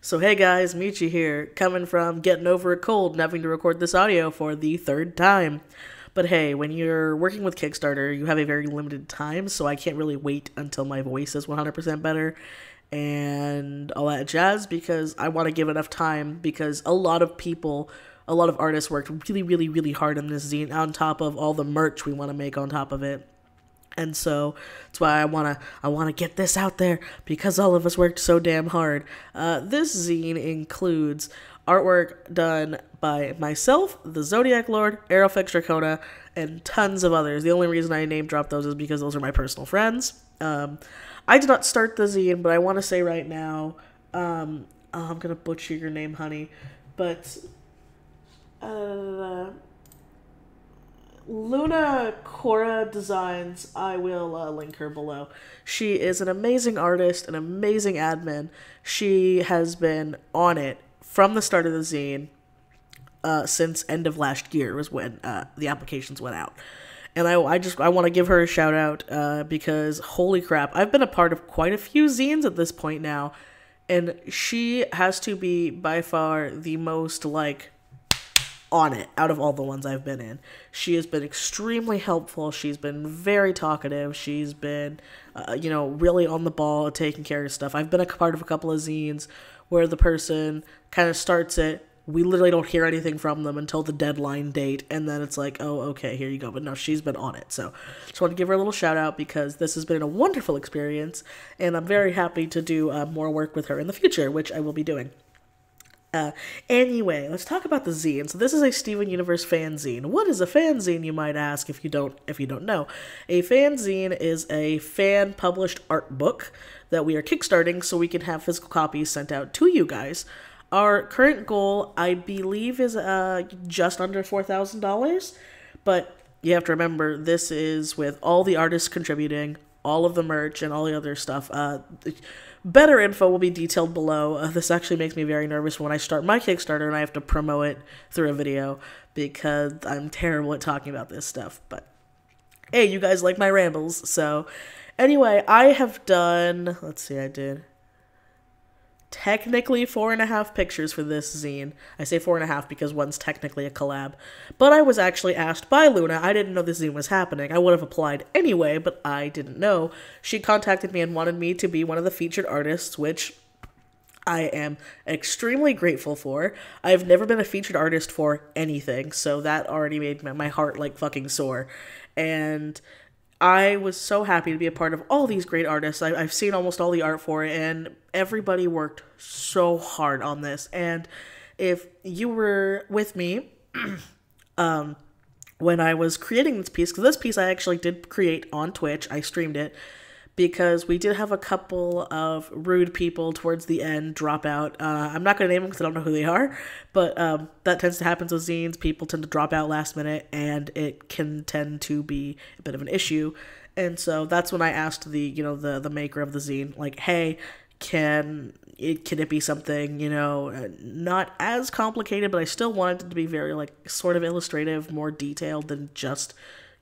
So hey guys, Michi here, coming from getting over a cold and having to record this audio for the third time. But hey, when you're working with Kickstarter, you have a very limited time, so I can't really wait until my voice is 100% better and all that jazz because I want to give enough time because a lot of people, a lot of artists worked really hard on this zine on top of all the merch we want to make on top of it. And so that's why I wanna get this out there because all of us worked so damn hard. This zine includes artwork done by myself, the Zodiac Lord, Aerofix Dracona, and tons of others. The only reason I name drop those is because those are my personal friends. I did not start the zine, but I want to say right now, I'm gonna butcher your name, honey, but Luna Cora Designs, I will link her below. She is an amazing artist, an amazing admin. She has been on it from the start of the zine since end of last year was when the applications went out. And I want to give her a shout out because holy crap, I've been a part of quite a few zines at this point now, and she has to be by far the most on it out of all the ones I've been in. She has been extremely helpful. She's been very talkative. She's been, really on the ball, taking care of stuff. I've been a part of a couple of zines where the person kind of starts it. We literally don't hear anything from them until the deadline date, and then it's like, oh, okay, here you go. But no, she's been on it. So just want to give her a little shout out because this has been a wonderful experience, and I'm very happy to do more work with her in the future, which I will be doing. Anyway, let's talk about the zine. So this is a Steven Universe fanzine. What is a fanzine, you might ask, if you don't know? A fanzine is a fan-published art book that we are kickstarting so we can have physical copies sent out to you guys. Our current goal, I believe, is just under $4,000, but you have to remember, this is with all the artists contributing, all of the merch, and all the other stuff. Better info will be detailed below. This actually makes me very nervous when I start my Kickstarter and I have to promote it through a video because I'm terrible at talking about this stuff. But hey, you guys like my rambles. So anyway, I have done, let's see, I did technically 4.5 pictures for this zine. I say 4.5 because one's technically a collab. But I was actually asked by Luna. I didn't know this zine was happening. I would have applied anyway, but I didn't know. She contacted me and wanted me to be one of the featured artists, which I am extremely grateful for. I've never been a featured artist for anything, so that already made my heart fucking sore. And I was so happy to be a part of all these great artists. I've seen almost all the art for it, and everybody worked so hard on this. And if you were with me when I was creating this piece, because this piece I actually did create on Twitch, I streamed it, because we did have a couple of rude people towards the end drop out. I'm not going to name them because I don't know who they are, but that tends to happen with zines. People tend to drop out last minute, and it can tend to be a bit of an issue. And so that's when I asked the maker of the zine, hey, can it be something, not as complicated, but I still wanted it to be very, sort of illustrative, more detailed than just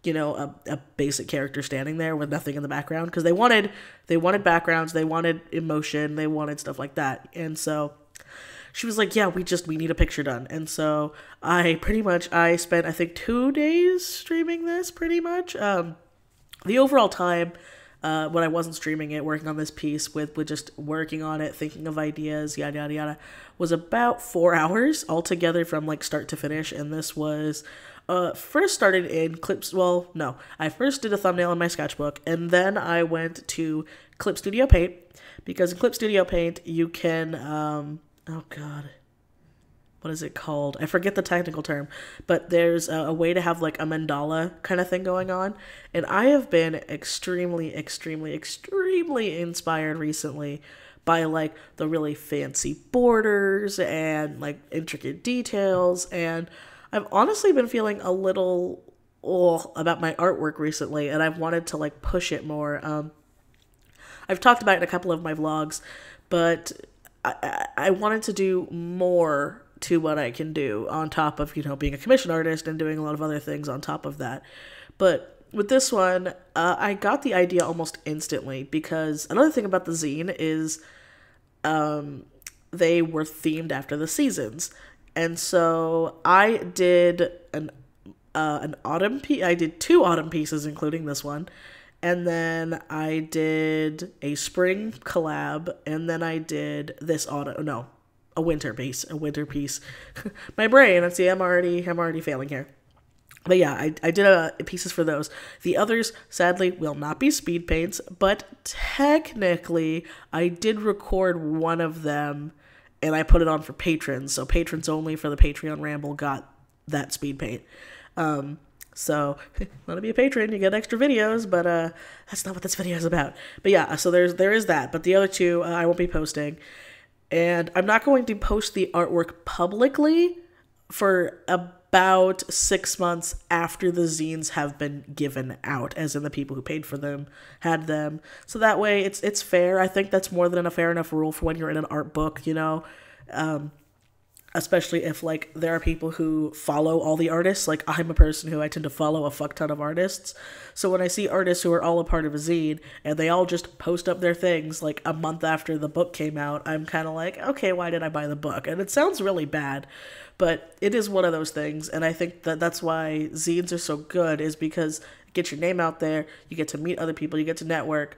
a basic character standing there with nothing in the background, because they wanted backgrounds, they wanted emotion, they wanted stuff like that. And so she was like, yeah, we need a picture done. And so I spent, I think, 2 days streaming this, pretty much. The overall time, when I wasn't streaming it, working on this piece with just working on it, thinking of ideas, yada, yada, yada, was about 4 hours altogether from start to finish. And this was first started in Clips. Well, no, I first did a thumbnail in my sketchbook, and then I went to Clip Studio Paint, because in Clip Studio Paint you can, oh god, what is it called? I forget the technical term, but there's a way to have a mandala kind of thing going on, and I have been extremely inspired recently by the really fancy borders and intricate details, and I've honestly been feeling a little about my artwork recently, and I've wanted to push it more. I've talked about it in a couple of my vlogs, but I wanted to do more to what I can do on top of, being a commission artist and doing a lot of other things on top of that. But with this one, I got the idea almost instantly, because another thing about the zine is they were themed after the seasons. And so I did an autumn piece. I did 2 autumn pieces, including this one. And then I did a spring collab, and then I did this autumn, no, a winter piece. My brain, see, I'm already failing here. But yeah, I did pieces for those. The others, sadly, will not be speed paints, but technically, I did record one of them, and I put it on for patrons. So patrons only for the Patreon Ramble got that speed paint. So, want to be a patron, you get extra videos, but that's not what this video is about. But yeah, so there is that. But the other 2, I won't be posting. And I'm not going to post the artwork publicly for about 6 months after the zines have been given out, as in the people who paid for them had them. So that way, it's fair. I think that's more than a fair enough rule for when you're in an art book, you know? Especially if, like, there are people who follow all the artists. Like, I'm a person who I tend to follow a fuck ton of artists. So when I see artists who are all a part of a zine, and they all just post up their things, like, a month after the book came out, I'm kind of like, okay, why did I buy the book? And it sounds really bad, but it is one of those things, and I think that that's why zines are so good, is because you get your name out there, you get to meet other people, you get to network,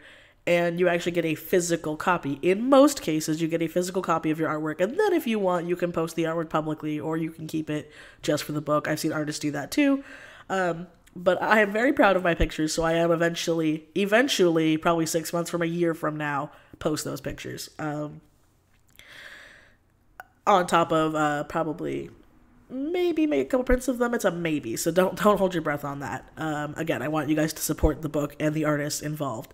and you actually get a physical copy. In most cases, you get a physical copy of your artwork, and then if you want, you can post the artwork publicly, or you can keep it just for the book. I've seen artists do that too. But I am very proud of my pictures, so I am eventually, probably 6 months from a year from now, post those pictures. On top of probably maybe make a couple prints of them. It's a maybe, so don't hold your breath on that. Again, I want you guys to support the book and the artists involved.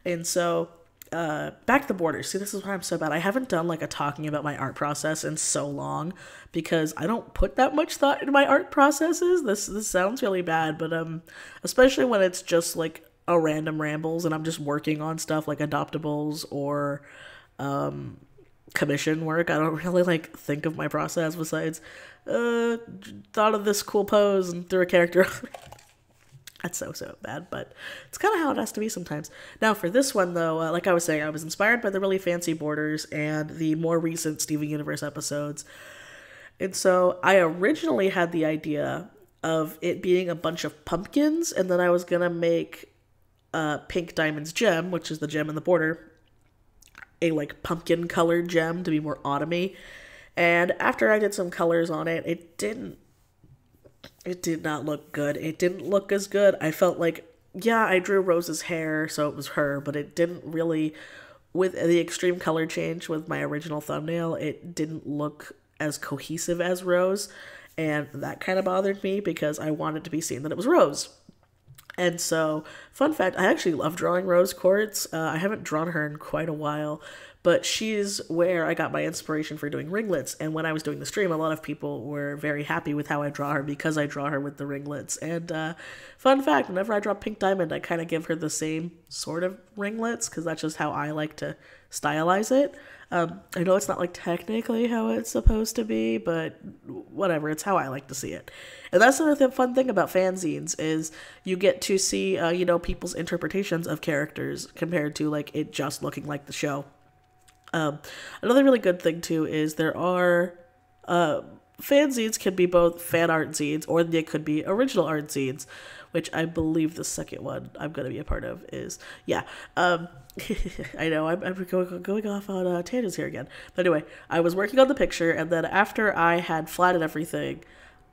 And so, back to the borders. See, this is why I'm so bad. I haven't done, like, a talking about my art process in so long, because I don't put that much thought into my art processes. This sounds really bad, but, especially when it's just, like, a random rambles, and I'm just working on stuff like adoptables or, commission work. I don't really, like, think of my process besides, thought of this cool pose and threw a character on it. That's so bad, but it's kind of how it has to be sometimes. Now, for this one, though, like I was saying, I was inspired by the really fancy borders and the more recent Steven Universe episodes. And so I originally had the idea of it being a bunch of pumpkins, and then I was going to make Pink Diamond's gem, which is the gem in the border, a, like, pumpkin-colored gem to be more autumny. And after I did some colors on it, it did not look good. It didn't look as good. I felt like, yeah, I drew Rose's hair, so it was her, but it didn't really, with the extreme color change with my original thumbnail, it didn't look as cohesive as Rose, and that kind of bothered me because I wanted to be seen that it was Rose. And so, fun fact, I actually love drawing rose quartz. I haven't drawn her in quite a while, but she's where I got my inspiration for doing ringlets. And when I was doing the stream, a lot of people were very happy with how I draw her because I draw her with the ringlets. And fun fact, whenever I draw Pink Diamond, I kind of give her the same sort of ringlets because that's just how I like to stylize it. I know it's not, like, technically how it's supposed to be, but whatever, it's how I like to see it. And that's another fun thing about fanzines is you get to see, you know, people's interpretations of characters compared to, like, it just looking like the show. Another really good thing, too, is there are, fanzines can be both fan art zines or they could be original art zines, which I believe the second one I'm going to be a part of is, yeah, I know, I'm going off on tangents here again. But anyway, I was working on the picture, and then after I had flattened everything,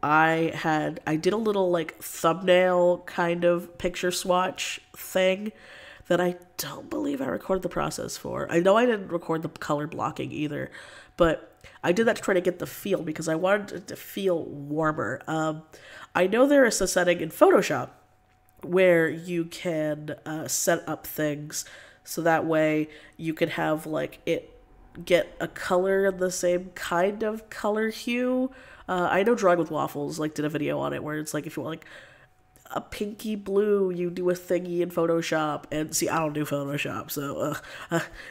I did a little, like, thumbnail kind of picture swatch thing that I don't believe I recorded the process for. I know I didn't record the color blocking either, but I did that to try to get the feel because I wanted it to feel warmer. I know there is a setting in Photoshop where you can set up things so that way you could have, like, it get a color in the same kind of color hue. I know Drawing with Waffles, like, did a video on it where it's like, if you want, like, a pinky blue, you do a thingy in Photoshop. And see, I don't do Photoshop, so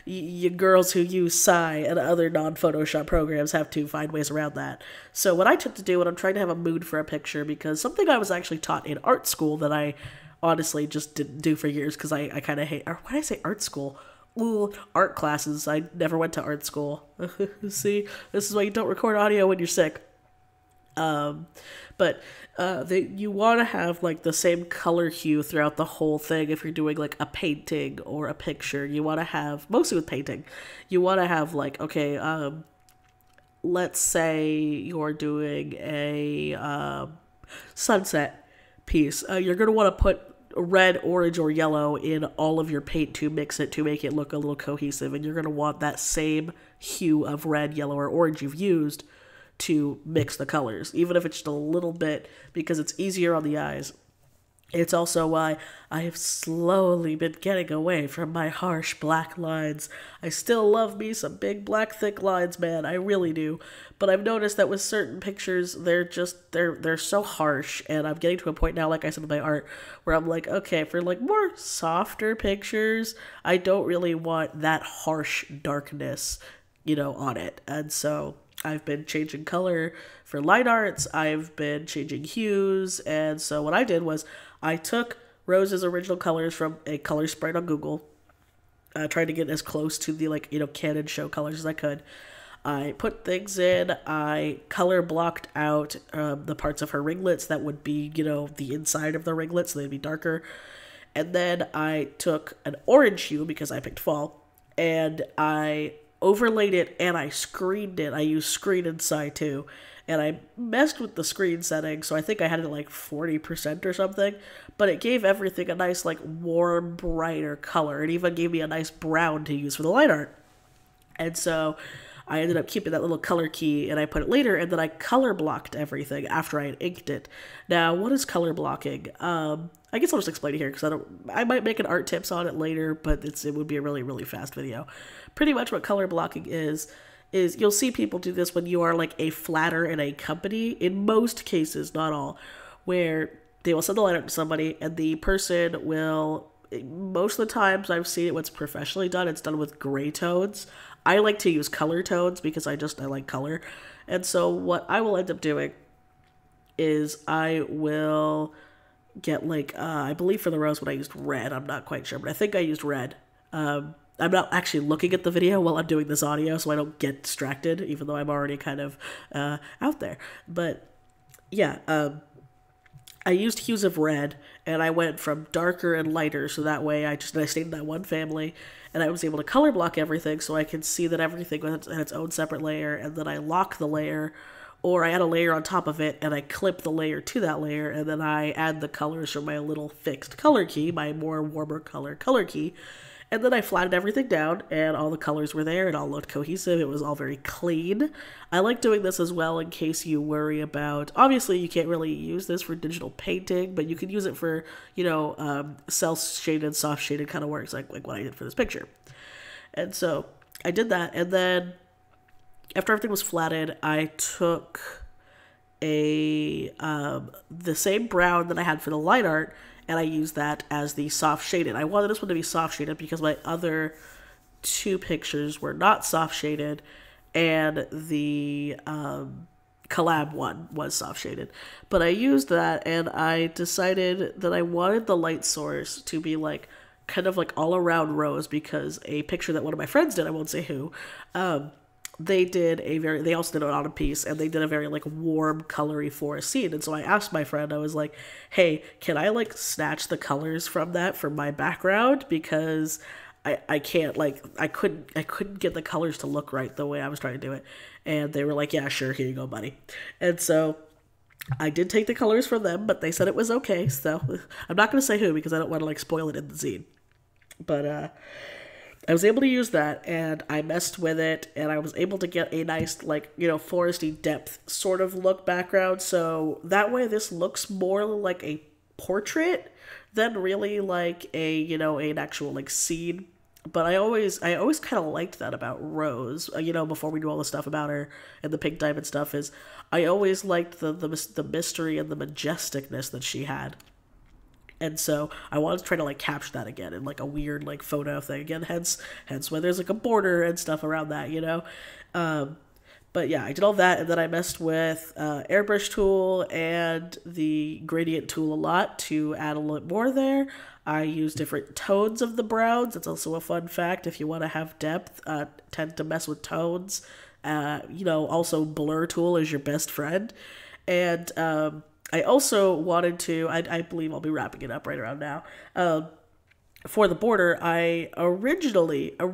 you girls who use Psy and other non-Photoshop programs have to find ways around that. So what I took to do when I'm trying to have a mood for a picture, because something I was actually taught in art school that I honestly just didn't do for years because I kind of hate, or why did I say art school? Ooh, art classes. I never went to art school. See, this is why you don't record audio when you're sick. But you want to have like the same color hue throughout the whole thing. If you're doing like a painting or a picture, you want to have, mostly with painting, you want to have like, okay, let's say you're doing a sunset piece. You're going to want to put red, orange, or yellow in all of your paint to mix it to make it look a little cohesive. And you're going to want that same hue of red, yellow, or orange you've used to mix the colors, even if it's just a little bit, because it's easier on the eyes. It's also why I have slowly been getting away from my harsh black lines. I still love me some big black thick lines, man, I really do. But I've noticed that with certain pictures, they're so harsh, and I'm getting to a point now, like I said with my art, where I'm like, okay, for like more softer pictures, I don't really want that harsh darkness, on it. And so I've been changing color for line arts, I've been changing hues, and so what I did was I took Rose's original colors from a color sprite on Google, trying to get as close to the Canon show colors as I could. I put things in, I color blocked out the parts of her ringlets that would be, the inside of the ringlets, so they'd be darker. And then I took an orange hue, because I picked fall, and I overlaid it and I screened it. I used screen inside too. And I messed with the screen setting, so I think I had it at like 40% or something. But it gave everything a nice, like, warm, brighter color. It even gave me a nice brown to use for the line art. And so I ended up keeping that little color key, and I put it later, and then I color blocked everything after I had inked it. Now, what is color blocking? I guess I'll just explain it here, because I might make an art tips on it later, but it would be a really, really fast video. Pretty much what color blocking is you'll see people do this when you are like a flatter in a company, in most cases, not all, where they will send the line art to somebody, and the person will, most of the times I've seen it when it's professionally done, it's done with gray tones. I like to use color tones because I like color. And so what I will end up doing is I will get I believe for the rose when I used red, I'm not quite sure, but I think I used red. I'm not actually looking at the video while I'm doing this audio, so I don't get distracted, even though I'm already kind of out there. But yeah, I used hues of red, and I went from darker and lighter, so that way I stayed in that one family, and I was able to color block everything so I could see that everything was in its own separate layer, and then I lock the layer, or I add a layer on top of it, and I clip the layer to that layer, and then I add the colors from my little fixed color key, my more warmer color key. And then I flattened everything down, and all the colors were there, it all looked cohesive, it was all very clean. I like doing this as well in case you worry about, obviously you can't really use this for digital painting, but you can use it for, cel-shaded, soft-shaded kind of works, like what I did for this picture. And so I did that, and then after everything was flattened, I took the same brown that I had for the line art, and I used that as the soft shaded. I wanted this one to be soft shaded because my other two pictures were not soft shaded, and the collab one was soft shaded. But I used that, and I decided that I wanted the light source to be like kind of like all around rose, because a picture that one of my friends did, I won't say who, they also did an autumn piece, and they did a very like warm, colory forest scene. And so I asked my friend, I was like, hey, can I like snatch the colors from that for my background? Because I can't, like, I couldn't get the colors to look right the way I was trying to do it. And they were like, yeah, sure, here you go, buddy. And so I did take the colors from them, but they said it was okay. So I'm not going to say who, because I don't want to like spoil it in the zine. But, I was able to use that, and I messed with it, and I was able to get a nice, like, foresty depth sort of look background, so that way this looks more like a portrait than really like an actual, like, scene. But I always kind of liked that about Rose, before we knew all the stuff about her, and the pink diamond stuff, is I always liked the mystery and the majesticness that she had. And so I wanted to try to like capture that again in like a weird like photo thing again, hence why there's like a border and stuff around that, But yeah, I did all that, and then I messed with airbrush tool and the gradient tool a lot to add a little more there. I use different tones of the browns. It's also a fun fact if you want to have depth. Tend to mess with tones. Also blur tool is your best friend. And I also wanted to, I believe I'll be wrapping it up right around now. For the border, I originally I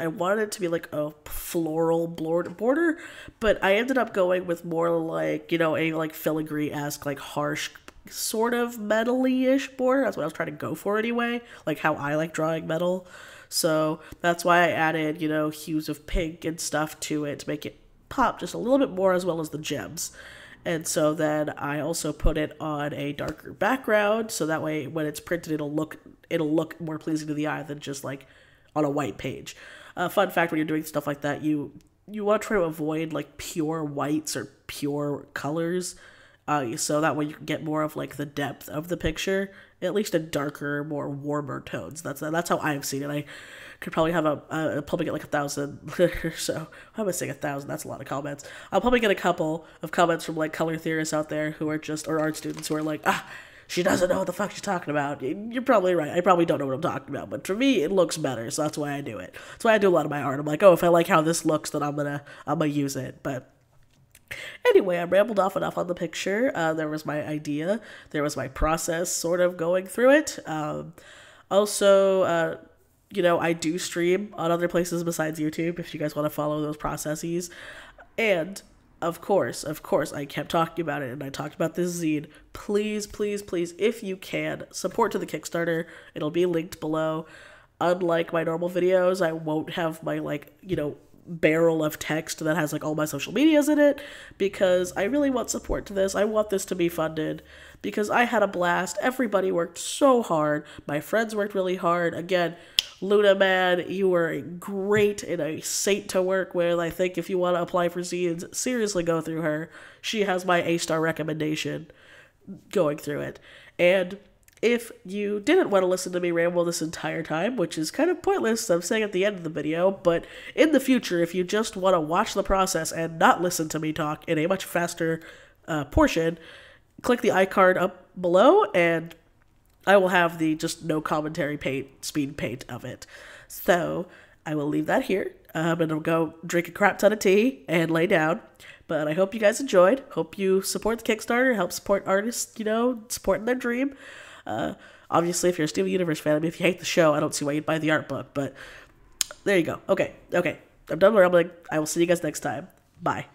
wanted it to be like a floral border, but I ended up going with more like, a like filigree-esque, like harsh, sort of metal-y-ish border. That's what I was trying to go for anyway, like how I like drawing metal. So that's why I added, hues of pink and stuff to it to make it pop just a little bit more, as well as the gems. And so then I also put it on a darker background, so that way when it's printed, it'll look more pleasing to the eye than just like on a white page. Fun fact: when you're doing stuff like that, you want to try to avoid like pure whites or pure colors, so that way you can get more of like the depth of the picture, at least in darker, more warmer tones. That's how I've seen it. I could probably have probably get like 1,000 or so. How am I saying 1,000? That's a lot of comments. I'll probably get a couple of comments from like color theorists out there who are or art students who are like, she doesn't know what the fuck she's talking about. You're probably right. I probably don't know what I'm talking about, but for me, it looks better, so that's why I do it. That's why I do a lot of my art. I'm like, if I like how this looks, then I'm gonna use it. But anyway, I rambled off enough on the picture. There was my idea. There was my process, sort of going through it. Also, I do stream on other places besides YouTube if you guys want to follow those processes. And of course, I kept talking about it, and I talked about this zine. Please, please, please, if you can, support to the Kickstarter. It'll be linked below. Unlike my normal videos, I won't have my, barrel of text that has, all my social medias in it, because I really want support to this. I want this to be funded, because I had a blast. Everybody worked so hard. My friends worked really hard. Again, Luna, man, you were great and a saint to work with. I think if you want to apply for zines, seriously go through her. She has my A-star recommendation going through it. And if you didn't want to listen to me ramble this entire time, which is kind of pointless, I'm saying at the end of the video, but in the future, if you just want to watch the process and not listen to me talk in a much faster portion, click the iCard up below, and I will have the just no commentary speed paint of it. So I will leave that here. I'm going to go drink a crap ton of tea and lay down. But I hope you guys enjoyed. Hope you support the Kickstarter, help support artists, supporting their dream. Obviously, if you're a Steven Universe fan, if you hate the show, I don't see why you'd buy the art book. But there you go. Okay. I'm done rambling. I will see you guys next time. Bye.